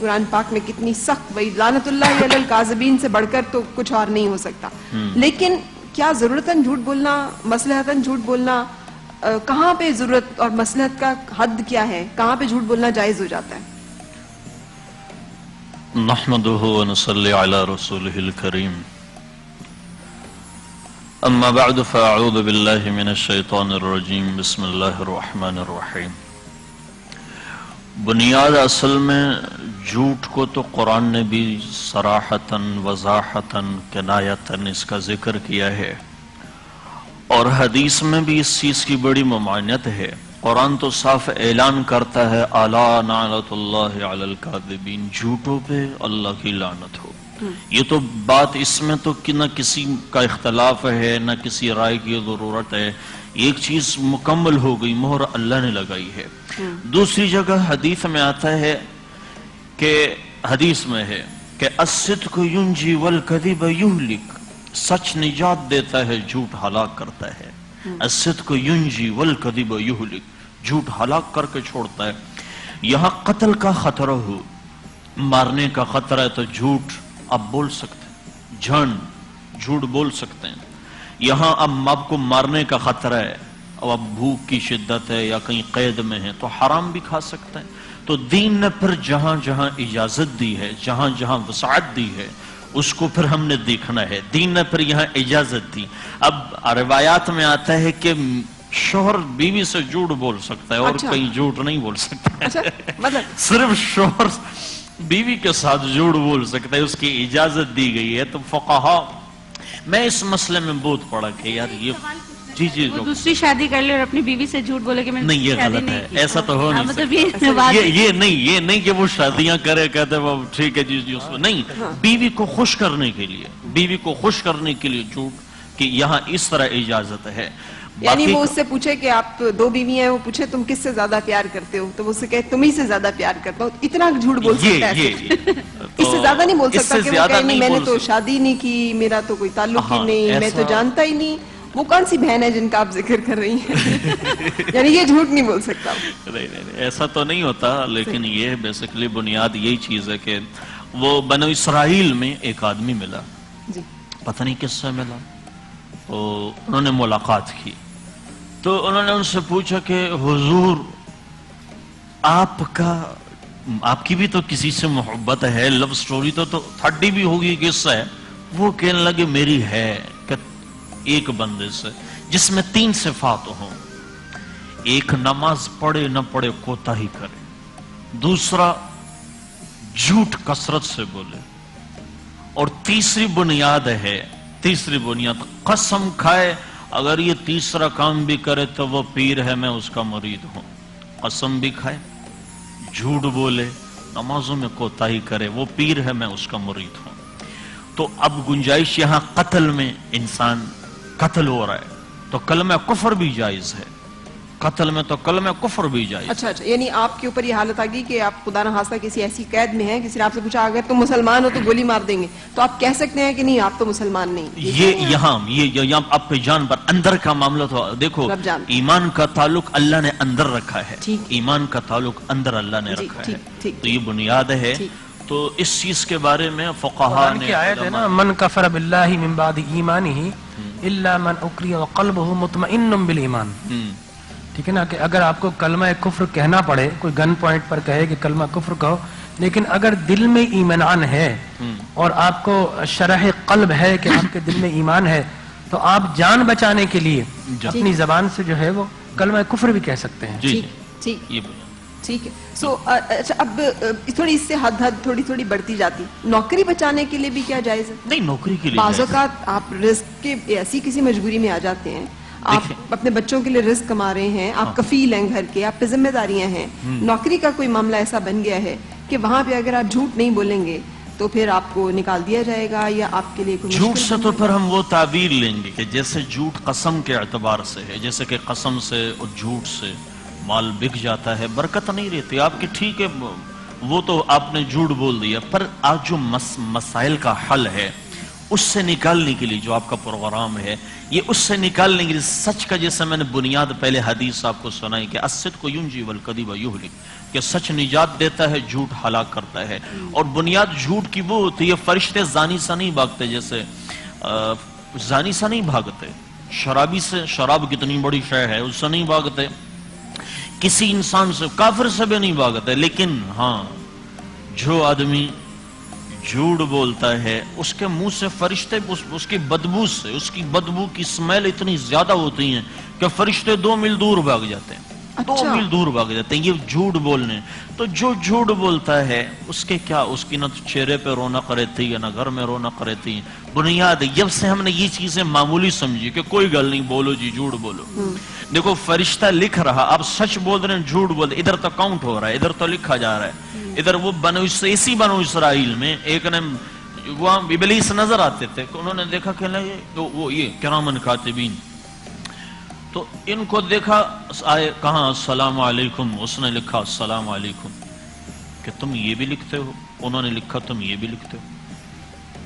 قرآن پاک میں کتنی سخت وعید، لعنت اللہ علی الکاذبین سے بڑھ کر تو کچھ اور نہیں ہو سکتا. لیکن کیا ضرورتاً جھوٹ بولنا، مصلحتاً جھوٹ بولنا، کہاں پہ ضرورت اور مصلحت کا حد کیا ہے، کہاں پہ جھوٹ بولنا جائز ہو جاتا ہے؟ نحمده ونصلي على رسوله الكريم. اما بعد فاعوذ بالله من الشيطان الرجيم. بسم الله الرحمن الرحيم. بنیاد اصل میں جھوٹ کو تو قرآن نے بھی صراحتاً وضاحتاً کنایتاً اس کا ذکر کیا ہے، اور حدیث میں بھی اس چیز کی بڑی ممانعت ہے. قرآن تو صاف اعلان کرتا ہے الا لعنت اللہ علی الکاذبین، جھوٹوں پہ اللہ کی لعنت ہو. یہ تو بات اس میں تو نہ کسی کا اختلاف ہے نہ کسی رائے کی ضرورت ہے، ایک چیز مکمل ہو گئی، مہر اللہ نے لگائی ہے. دوسری جگہ حدیث میں آتا ہے کہ الصدق ینجی والکذب یہلک، سچ نجات دیتا ہے، جھوٹ ہلاک کرتا ہے. الصدق ینجی والکذب یہلک، جھوٹ ہلاک کر کے چھوڑتا ہے. یہاں قتل کا خطرہ ہو، مارنے کا خطرہ ہے تو جھوٹ اب بول سکتے ہیں، جھوٹ بول سکتے ہیں. یہاں اب ماب کو مارنے کا خطرہ ہے، اب بھوک کی شدت ہے یا کہیں قید میں ہے تو حرام بھی کھا سکتے ہیں. تو دین نے پھر جہاں جہاں اجازت دی ہے، جہاں جہاں وسعت دی ہے، اس کو پھر ہم نے دیکھنا ہے. دین نے پھر یہاں اجازت دی. اب روایات میں آتا ہے کہ شوہر بیوی سے جھوٹ بول سکتا ہے اور کہیں جھوٹ نہیں بول سکتا ہے. صرف شوہر بیوی کے ساتھ جھوٹ بول سکتا ہے، اس کی اجازت دی گئی ہے. تو فقہا، میں اس مسئلے میں بہت پڑھا کہ یار یہ جی وہ دوسری شادی کر لے اور اپنی بیوی سے جھوٹ بولے کہ میں نہیں، یہ غلط ہے، ایسا تو ہو نہیں سکتا. یہ نہیں کہ وہ شادیاں کرے کہتے وہ ٹھیک ہے جی نہیں. بیوی کو خوش کرنے کے لیے جھوٹ، کہ یہاں اس طرح اجازت ہے. یعنی وہ اس سے پوچھے کہ آپ دو بیوی ہیں، وہ پوچھے تم کس سے زیادہ پیار کرتے ہو، تو وہ اسے کہے تمہیں سے زیادہ پیار کرتا ہوں. اتنا جھوٹ بول سکتا ہے، اس سے زیادہ نہیں بول سکتا کہ وہ کہے نہیں میں نے تو شادی نہیں کی، میرا تو کوئی تعلق ہی نہیں، میں تو جانتا ہی نہیں. وہ کون سی بہن ہے جن کا آپ ذکر کر رہی ہیں؟ یعنی یہ جھوٹ نہیں بول سکتا. نہیں، ایسا تو نہیں ہوتا. لیکن یہ بیسیکلی بنیاد یہی چیز ہے کہ وہ بنو اسرائیل میں ایک آدمی ملا، پتہ نہیں کس سے ملا، تو انہوں نے ملاقات کی. تو انہوں نے ان سے پوچھا کہ حضور آپ کی بھی تو کسی سے محبت ہے، لو سٹوری تو تھڈی بھی ہوگی کس سے ہے؟ وہ کہنے لگے میری ہے، کہ ایک بندے سے جس میں 3 صفات ہوں. ایک، نماز پڑھے نہ پڑھے کوتاہی کرے. دوسرا، جھوٹ کثرت سے بولے. اور تیسری بنیاد قسم کھائے، اگر یہ تیسرا کام بھی کرے تو وہ پیر ہے، میں اس کا مرید ہوں. قسم بھی کھائے، جھوٹ بولے، نمازوں میں کوتاہی کرے، وہ پیر ہے، میں اس کا مرید ہوں. تو اب گنجائش یہاں قتل میں، انسان قتل ہو رہا ہے تو کلمہ کفر بھی جائز ہے. قتل میں تو کلمہ کفر بھی جائز. اچھا، یعنی آپ کے اوپر یہ حالت آ گئی کہ آپ خدا نہ خواستہ کسی ایسی قید میں ہیں، کسی نے آپ سے پوچھا اگر تم مسلمان ہو تو گولی مار دیں گے، تو آپ کہہ سکتے ہیں کہ نہیں آپ تو مسلمان نہیں. یہ یہاں آپ کے جان پر اندر کا معاملہ تو دیکھو، ایمان کا تعلق اللہ نے اندر رکھا ہے، ایمان کا تعلق اندر اللہ نے رکھا ہے. تو یہ بنیاد ہے. تو اس چیز کے بارے میں فقہا نے آیت ہے نا، من کفر باللہ من بعد ایمانہ الا من اکرہ وقلبہ مطمئن بالایمان. ٹھیک ہے نا، کہ اگر آپ کو کلمہ کفر کہنا پڑے، کوئی گن پوائنٹ پر کہے کہ کلمہ کفر کہو، لیکن اگر دل میں ایمان ہے اور آپ کو شرح قلب ہے کہ آپ کے دل میں ایمان ہے، تو آپ جان بچانے کے لیے اپنی زبان سے جو ہے وہ کلمہ کفر بھی کہہ سکتے ہیں. ٹھیک ہے. اچھا، اب تھوڑی اس سے حد تھوڑی بڑھتی جاتی. نوکری بچانے کے لیے بھی کیا جائز ہے؟ نہیں، نوکری کے لیے بعض اوقات آپ رزق کے ایسی کسی مجبوری میں آ جاتے ہیں، آپ اپنے بچوں کے لیے رزق کما رہے ہیں، آپ کفیل ہیں گھر کے، آپ پہ ذمہ داریاں ہیں. نوکری کا کوئی معاملہ ایسا بن گیا ہے کہ وہاں پہ اگر آپ جھوٹ نہیں بولیں گے تو پھر آپ کو نکال دیا جائے گا، یا آپ کے لیے کوئی جھوٹ سے تو پھر ہم وہ تعبیر لیں گے کہ جیسے جھوٹ قسم کے اعتبار سے ہے، جیسے کہ قسم سے اور جھوٹ سے مال بک جاتا ہے، برکت نہیں رہتی آپ کی. ٹھیک ہے، وہ تو آپ نے جھوٹ بول دیا، پر آج جو مسائل کا حل ہے اس سے نکالنے کے لیے جو آپ کا پروگرام ہے، یہ اس سے نکالنے کے لیے سچ کا، جیسے میں نے بنیاد پہلے حدیث آپ کو سنائی کہ الصدق ینجی والکذب یہلک، کہ سچ نجات دیتا ہے، جھوٹ ہلاک کرتا ہے. اور بنیاد جھوٹ کی وہ ہوتی ہے، فرشتے زانی سے نہیں بھاگتے، جیسے زانی سے نہیں بھاگتے، شرابی سے، شراب کتنی بڑی شے ہے، اس سے نہیں بھاگتے، کسی انسان سے، کافر سے بھی نہیں بھاگتے. لیکن ہاں، جو آدمی جھوٹ بولتا ہے اس کے منہ سے فرشتے اس کی بدبو سے، اس کی بدبو کی سمیل اتنی زیادہ ہوتی ہیں کہ فرشتے 2 میل دور بھاگ جاتے ہیں. 2 میل دور بھاگ جاتے ہیں یہ جھوٹ بولنے. تو جو جھوٹ بولتا ہے اس کے کیا، اس کی نہ چہرے پہ رونق رہتی ہے، نہ گھر میں رونق رہتی ہے. بنیاد جب سے ہم نے یہ چیزیں معمولی سمجھی کہ کوئی گل نہیں، بولو جی، جھوٹ بولو. دیکھو فرشتہ لکھ رہا، آپ سچ بول رہے ہیں، جھوٹ بول رہے، ادھر تو کاؤنٹ ہو رہا ہے، ادھر تو لکھا جا رہا ہے. ادھر وہ اسی بنو اسرائیل میں ایک نے، وہاں ابلیس نظر آتے تھے، انہوں نے دیکھا کہ وہ یہ کرامن کاتبین، تو ان کو دیکھا، آئے کہاں السلام علیکم، اس نے لکھا السلام علیکم، کہ تم یہ بھی لکھتے ہو؟ انہوں نے لکھا تم یہ بھی لکھتے ہو.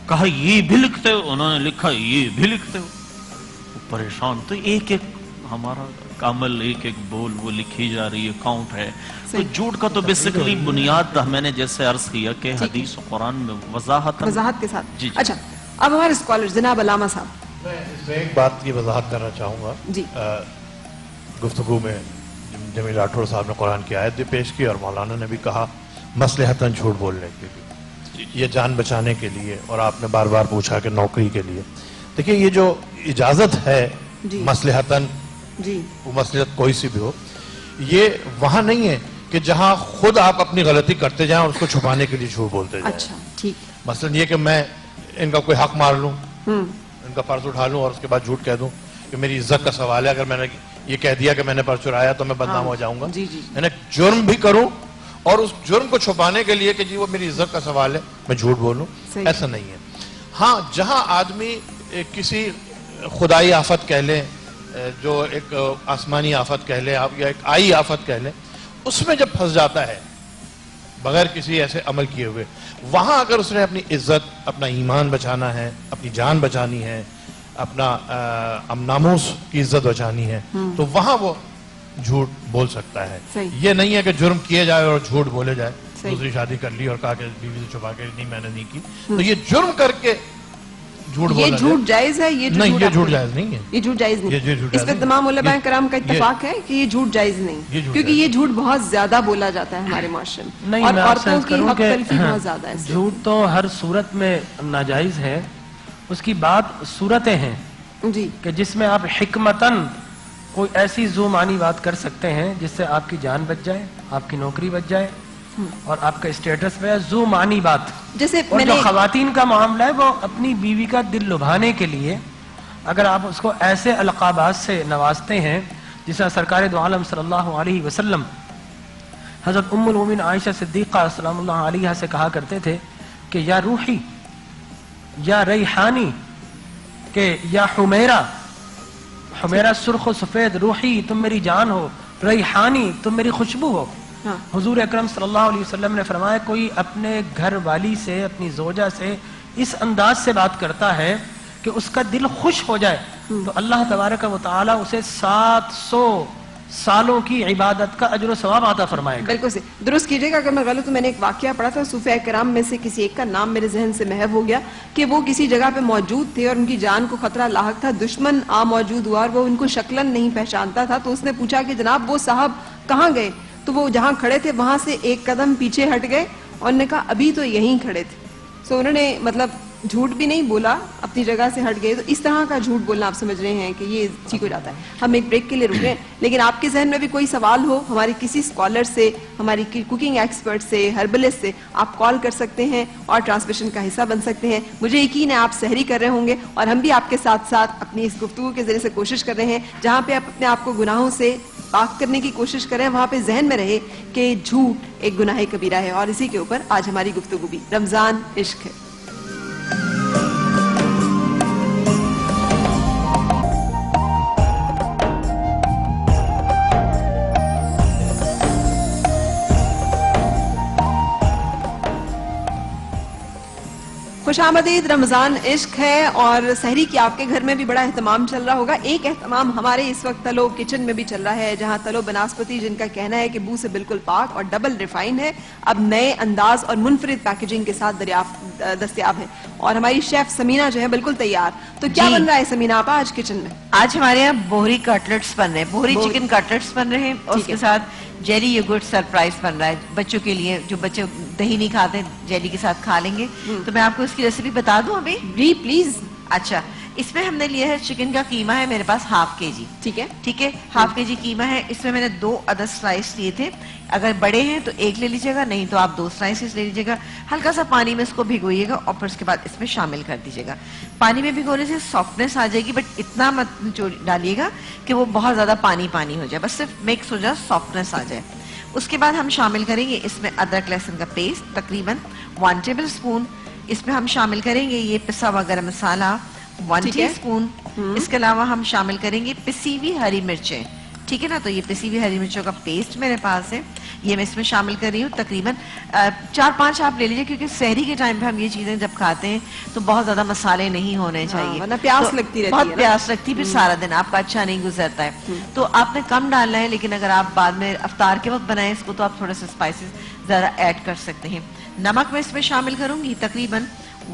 کہا یہ بھی لکھتے ہو؟ انہوں نے لکھا یہ بھی لکھتے ہو. وہ پریشان. تو ایک ایک ہمارا عمل، ایک ایک بول وہ لکھی جا رہی ہے، کاؤنٹ ہے. تو جھوٹ کا تو بیسیکلی بنیاد میں نے جیسے عرض کیا کہ حدیث و قرآن میں وضاحت کے ساتھ. جی. اچھا، اب ہمارے اسکالر جناب علامہ صاحب، میں اس میں ایک بات کی وضاحت کرنا چاہوں گا. جی. گفتگو میں جمیل راٹھوڑ صاحب نے قرآن کی آیت بھی پیش کی اور مولانا نے بھی کہا مصلحتاً جھوٹ بولنے کے لیے، یہ جان بچانے کے لیے، اور آپ نے بار بار پوچھا کہ نوکری کے لیے. دیکھیے یہ جو اجازت ہے مصلحتاً، وہ مصلحت کوئی سی بھی ہو، یہ وہاں نہیں ہے کہ جہاں خود آپ اپنی غلطی کرتے جائیں اور اس کو چھپانے کے لیے جھوٹ بولتے جائیں. اچھا ٹھیک. مثلا یہ کہ میں ان کا کوئی حق مار لوں، ان کا پرس اٹھا لوں اور اس کے بعد جھوٹ کہہ دوں کہ میری عزت کا سوال ہے، اگر میں نے یہ کہہ دیا کہ میں نے پرس چرایا تو میں بدنام ہو جاؤں گا. یعنی جرم بھی کروں اور اس جرم کو چھپانے کے لیے کہ جی وہ میری عزت کا سوال ہے میں جھوٹ بولوں، ایسا نہیں ہے. ہاں جہاں آدمی کسی خدائی آفت کہہ لیں، جو ایک آسمانی آفت کہہ لیں یا ایک آئی آفت کہہ لیں، اس میں جب پھنس جاتا ہے بغیر کسی ایسے عمل کیے ہوئے، وہاں اگر اس نے اپنی عزت، اپنا ایمان بچانا ہے، اپنی جان بچانی ہے، اپنا ناموس کی عزت بچانی ہے، تو وہاں وہ جھوٹ بول سکتا ہے. یہ نہیں ہے کہ جرم کیے جائے اور جھوٹ بولے جائے. دوسری شادی کر لی اور کہا کہ بیوی سے چھپا کے نہیں میں نے نہیں کی، تو یہ جرم کر کے جھوٹ بولنا، یہ جھوٹ جائز ہے؟ یہ نہیں، یہ جھوٹ جائز نہیں ہے. یہ جھوٹ جائز نہیں. اس پہ تمام علماء کرام کا اتفاق ہے کہ یہ جھوٹ جائز نہیں، کیونکہ یہ جھوٹ بہت زیادہ بولا جاتا ہے ہمارے معاشرے میں، اور عورتوں کی حق تلفی بہت زیادہ ہے. جھوٹ تو ہر صورت میں ناجائز ہے. اس کی بات صورتیں ہیں جی، کہ جس میں آپ حکمتاً کوئی ایسی ذو معنی بات کر سکتے ہیں جس سے آپ کی جان بچ جائے، آپ کی نوکری بچ جائے اور آپ کا اسٹیٹس پہ ذو معنی بات. جیسے اور جو خواتین کا معاملہ ہے وہ اپنی بیوی کا دل لبھانے کے لیے اگر آپ اس کو ایسے القابات سے نوازتے ہیں جسے سرکار دو عالم صلی اللہ علیہ وسلم حضرت ام المومنین عائشہ صدیقہ سلام اللہ علیہ سے کہا کرتے تھے کہ یا روحی، یا ریحانی، کہ یا حمیرہ، حمیرہ سرخ و سفید، روحی تم میری جان ہو، ریحانی تم میری خوشبو ہو. حضور اکرم صلی اللہ علیہ وسلم نے فرمایا کوئی اپنے گھر والی سے، اپنی زوجہ سے اس انداز سے بات کرتا ہے کہ اس کا دل خوش ہو جائے تو اللہ تبارک و تعالی اسے 700 سالوں کی عبادت کا اجر و ثواب عطا فرمائے گا. بالکل سے درست کیجیے گا اگر میں غلط ہوں. میں نے ایک واقعہ پڑھا تھا، صوفیاء کرام میں سے کسی ایک کا نام میرے ذہن سے محو ہو گیا کہ وہ کسی جگہ پہ موجود تھے اور ان کی جان کو خطرہ لاحق تھا. دشمن موجود ہوا اور وہ ان کو شکلاً نہیں پہچانتا تھا. تو اس نے پوچھا کہ جناب وہ صاحب کہاں گئے؟ تو وہ جہاں کھڑے تھے وہاں سے ایک قدم پیچھے ہٹ گئے اور نے کہا ابھی تو یہیں کھڑے تھے. تو انہوں نے مطلب جھوٹ بھی نہیں بولا، اپنی جگہ سے ہٹ گئے. تو اس طرح کا جھوٹ بولنا آپ سمجھ رہے ہیں کہ یہ ٹھیک ہو جاتا ہے. ہم ایک بریک کے لیے رکے ہیں، لیکن آپ کے ذہن میں بھی کوئی سوال ہو ہماری کسی اسکالر سے، ہماری کوکنگ ایکسپرٹ سے، ہربلسٹ سے، آپ کال کر سکتے ہیں اور ٹرانسمیشن کا حصہ بن سکتے ہیں. مجھے یقین ہے آپ سحری کر رہے ہوں گے اور ہم بھی آپ کے ساتھ ساتھ اپنی اس گفتگو کے ذریعے سے کوشش کر رہے ہیں جہاں پہ آپ اپنے آپ کو گناہوں سے پاک کرنے کی کوشش کریں، وہاں پہ ذہن میں رہے کہ جھوٹ ایک گناہ کبیرہ ہے. اور اسی کے اوپر آج ہماری گفتگو بھی رمضان عشق ہے. خوش آمدید. رمضان عشق ہے اور سحری کی آپ کے گھر میں بھی بڑا اہتمام چل رہا ہوگا. ایک اہتمام ہمارے اس وقت تلو کچن میں بھی چل رہا ہے, جہاں تلو بناسپتی, جن کا کہنا ہے کہ بو سے بالکل پاک اور ڈبل ریفائن ہے, اب نئے انداز اور منفرد پیکیجنگ کے ساتھ دستیاب ہے. اور ہماری شیف سمینہ جو ہے بالکل تیار. تو کیا بن رہا ہے سمینہ آپا آج کچن میں؟ آج ہمارے یہاں بوہری کٹلیٹس بن رہے ہیں, بوہری چکن کٹلیٹس بن رہے ہیں, اور اس کے ساتھ جیلی یوگرٹ سرپرائز بن رہا ہے بچوں کے لیے, جو بچے دہی نہیں کھاتے جیلی کے ساتھ کھا لیں گے. تو میں آپ کو اس کی ریسیپی بتا دوں ابھی؟ جی پلیز. اچھا, اس میں ہم نے لیا ہے چکن کا قیمہ ہے میرے پاس ½ kg. ٹھیک ہے, ٹھیک ہے, ½ kg قیمہ ہے. اس میں نے 2 عدد سلائس لیے تھے. اگر بڑے ہیں تو 1 لے لیجیے گا, نہیں تو آپ 2 سلائسز لے لیجیے گا. ہلکا سا پانی میں اس کو بھگوئیے گا اور پھر اس کے بعد اس میں شامل کر دیجیے گا. پانی میں بھگونے سے سافٹنس آ جائے گی, بٹ اتنا مت ڈالیے گا کہ وہ بہت زیادہ پانی ہو جائے, بس صرف مکس ہو جائے, سافٹنس آ جائے. اس کے بعد ہم شامل کریں گے اس میں ادرک لہسن کا پیسٹ تقریباً 1 ٹیبل اسپون. اس میں ہم شامل کریں گے یہ پسا ہوا گرم مسالہ 1 ٹی اسپون. اس کے علاوہ ہم شامل کریں گے پسی ہوئی ہری مرچیں. ٹھیک ہے نا, تو یہ پسی ہوئی ہری مرچوں کا پیسٹ میرے پاس ہے, یہ میں اس میں شامل کر رہی ہوں. تقریباً 4-5 آپ لے لیجیے, کیونکہ سحری کے ٹائم پہ ہم یہ چیزیں جب کھاتے ہیں تو بہت زیادہ مسالے نہیں ہونے چاہیے, ورنہ پیاس لگتی رہتی ہے, بہت پیاس لگتی, پھر سارا دن آپ کا اچھا نہیں گزرتا ہے. تو آپ نے کم ڈالنا ہے, لیکن اگر آپ بعد میں افطار کے وقت بنائیں اس کو تو آپ تھوڑا سا اسپائسز زیادہ ایڈ کر سکتے ہیں. نمک میں اس میں شامل کروں گی تقریباً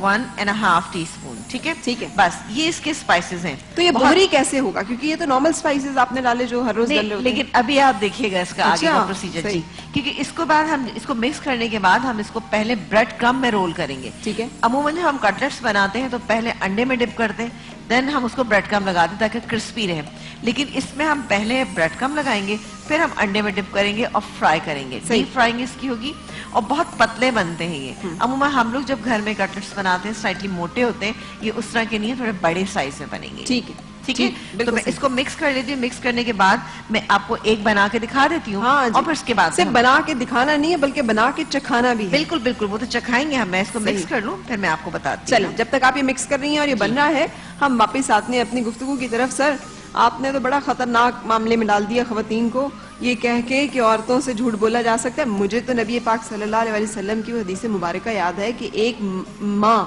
1.5 ٹی اسپون. ٹھیک ہے, ٹھیک ہے, بس یہ اس کے اسپائسز ہیں. تو یہ بوہری کیسے ہوگا, کیونکہ یہ تو نارمل اسپائسز آپ نے ڈالے جو ہر روز ڈالے ہوتے ہیں. لیکن ابھی آپ دیکھیے گا اس کا آگے کا پروسیجر. جی, کیونکہ اس کو بعد ہم اس کو مکس کرنے کے بعد ہم اس کو پہلے بریڈ کرم میں رول کریں گے. ٹھیک ہے, عموماً ہم کٹلیٹس بناتے ہیں تو پہلے انڈے میں ڈپ کرتے ہیں, دین ہم اس کو بریڈ کرم لگاتے ہیں تاکہ کرسپی رہے. لیکن اس میں ہم پہلے بریڈ کرم لگائیں گے, پھر ہم انڈے میں ڈپ کریں گے اور فرائی کریں گے. ڈیپ فرائنگ اس کی ہوگی اور بہت پتلے بنتے ہیں یہ. عموماً ہم لوگ جب گھر میں کٹلیٹس بناتے ہیں سلائٹلی موٹے ہوتے ہیں, یہ اس طرح کے نہیں ہیں, تھوڑے بڑے سائز میں بنیں گے. ٹھیک ہے, ٹھیک ہے, تو میں اس کو مکس کر لیتی ہوں. مکس کرنے کے بعد میں آپ کو ایک بنا کے دکھا دیتی ہوں, اور پھر اس کے بعد صرف بنا کے دکھانا نہیں ہے بلکہ بنا کے چکھانا بھی ہے. بالکل بالکل, وہ تو چکھائیں گے ہم. میں اس کو مکس کر لوں پھر میں آپ کو بتاتی ہوں. چلیں, جب تک آپ یہ مکس کر رہی ہیں اور یہ بن رہا ہے, ہم واپس آتے ہیں اپنی گفتگو کی طرف. سر, آپ نے تو بڑا خطرناک معاملے میں ڈال دیا خواتین کو, یہ کہہ کے کہ عورتوں سے جھوٹ بولا جا سکتا ہے. مجھے تو نبی پاک صلی اللہ علیہ وسلم کی وہ حدیث مبارکہ یاد ہے کہ ایک ماں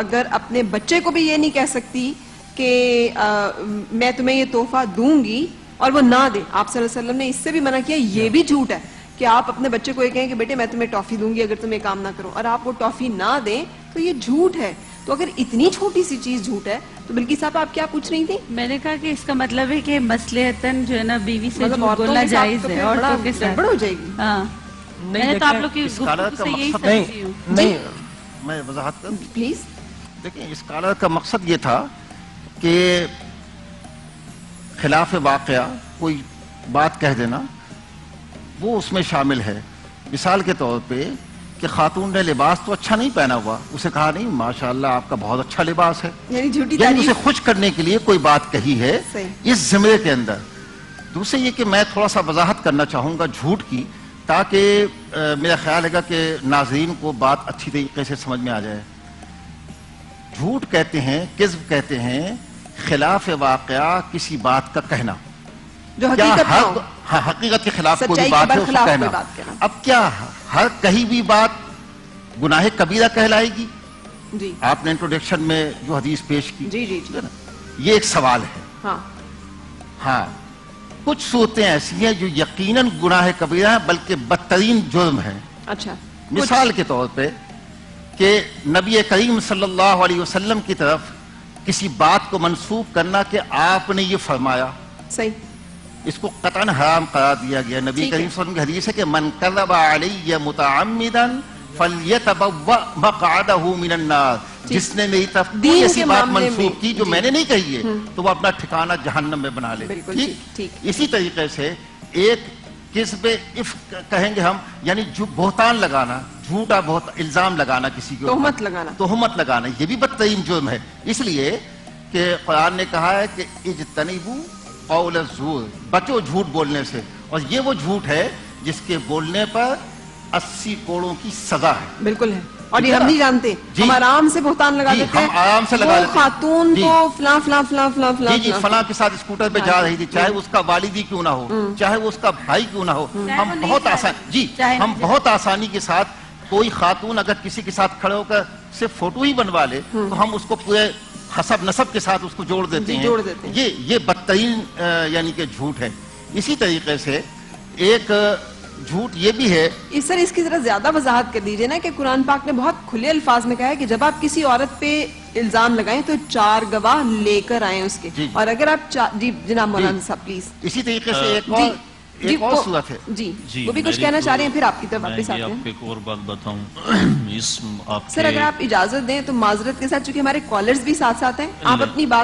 اگر اپنے بچے کو بھی یہ نہیں کہہ سکتی کہ میں تمہیں یہ تحفہ دوں گی اور وہ نہ دے, آپ صلی اللہ علیہ وسلم نے اس سے بھی منع کیا. یہ بھی جھوٹ ہے کہ آپ اپنے بچے کو یہ کہیں کہ بیٹے میں تمہیں ٹافی دوں گی اگر تم یہ کام نہ کرو, اور آپ وہ ٹافی نہ دیں, تو یہ جھوٹ ہے. تو اگر اتنی چھوٹی سی چیز جھوٹ ہے تو بلکہ صاحب آپ کیا پوچھ رہی تھی؟ میں نے کہا کہ اس کا مطلب ہے کہ مصلحتاً جو ہے نا بیوی سے جھوٹ بولنا جائز ہے, عورتوں کے ساتھ گڑبڑ ہو جائے گی. ہاں, میں نے تو آپ لوگ کی گفتگو سے یہی سمجھی ہوں. نہیں, میں وضاحت کروں پلیز. دیکھیں, اس کالر کا مقصد یہ تھا کہ خلاف واقعہ کوئی بات کہہ دینا وہ اس میں شامل ہے. مثال کے طور پہ کہ خاتون نے لباس تو اچھا نہیں پہنا ہوا, اسے کہا نہیں ماشاءاللہ آپ کا بہت اچھا لباس ہے, یعنی اسے خوش کرنے کے لیے کوئی بات کہی ہے اس زمرے کے اندر. دوسرے یہ کہ میں تھوڑا سا وضاحت کرنا چاہوں گا جھوٹ کی, تاکہ میرا خیال ہے کہ ناظرین کو بات اچھی طریقے سے سمجھ میں آ جائے. جھوٹ کہتے ہیں, کذب کہتے ہیں خلاف واقعہ کسی بات کا کہنا, جو حقیقت حقیقت کے خلاف کوئی بات ہے اس کو کہنا. اب کیا ہر کہیں بھی بات گناہ کبیرہ کہلائے گی؟ جی, آپ نے انٹروڈکشن میں جو حدیث پیش کی, جی جی جی, یہ ایک سوال ہے. ہاں ہاں, کچھ صورتیں ایسی ہیں جو یقیناً گناہ کبیرہ ہیں بلکہ بدترین جرم ہیں. اچھا, مثال کے طور پہ کہ نبی کریم صلی اللہ علیہ وسلم کی طرف کسی بات کو منسوب کرنا کہ آپ نے یہ فرمایا, صحیح, اس کو قطعاً حرام قرار دیا گیا. نبی کریم صلی اللہ علیہ وسلم کی حدیث ہے کہ من کذب علی متعمدا فلیتبوأ مقعدہ من النار, جس نے میری طرف کوئی ایسی بات منسوب کی جو میں نے نہیں کہی ہے تو وہ اپنا ٹھکانہ جہنم میں بنا لے. ٹھیک, اسی طریقے سے ایک کذب افک کہیں گے ہم, یعنی جو بہتان لگانا, جھوٹا بہت الزام لگانا, کسی کو تہمت لگانا, یہ بھی بدترین جرم ہے. اس لیے کہ قرآن نے کہا ہے کہ اجتنبوا قول الزور, بچو جھوٹ بولنے سے, اور یہ وہ جھوٹ ہے جس کے بولنے پر 80 کوڑوں کی سزا ہے. بالکل ہے, اور یہ ہم نہیں جانتے, ہم آرام سے بہتان لگا دیتے ہیں. ہم آرام سے لگا دیتے ہیں. خاتون کو فلاں فلاں فلاں فلاں فلاں جی فلاں کے ساتھ اسکوٹر پہ جا رہی تھی, چاہے اس کا والدی کیوں نہ ہو, چاہے وہ اس کا بھائی کیوں نہ ہو, ہم بہت آسان, جی ہم بہت آسانی کے ساتھ کوئی خاتون اگر کسی کے ساتھ کھڑے ہو کر صرف فوٹو ہی بنوا لے تو ہم اس کو پورے حسب نسب کے ساتھ اس کو جوڑ دیتے ہیں. یہ بدترین یعنی کہ جھوٹ ہے. اسی طریقے سے ایک جھوٹ یہ بھی ہے. سر اس کی ذرا زیادہ وضاحت کر دیجئے نا کہ قرآن پاک نے بہت کھلے الفاظ میں کہا ہے کہ جب آپ کسی عورت پہ الزام لگائیں تو 4 گواہ لے کر آئیں اس کے. اور اگر آپ جی جناب مولانا صاحب پلیز. اسی طریقے سے ایک اور صورت ہے. جی وہ بھی کچھ کہنا چاہ رہے ہیں پھر آپ کی طرف واپس آتے ہیں. میں آپ کو ایک اور بات بتاؤں. سر اگر آپ اجازت دیں تو معذرت کے ساتھ چونکہ ہمارے کالرز بھی ساتھ ہیں آپ اپنی بات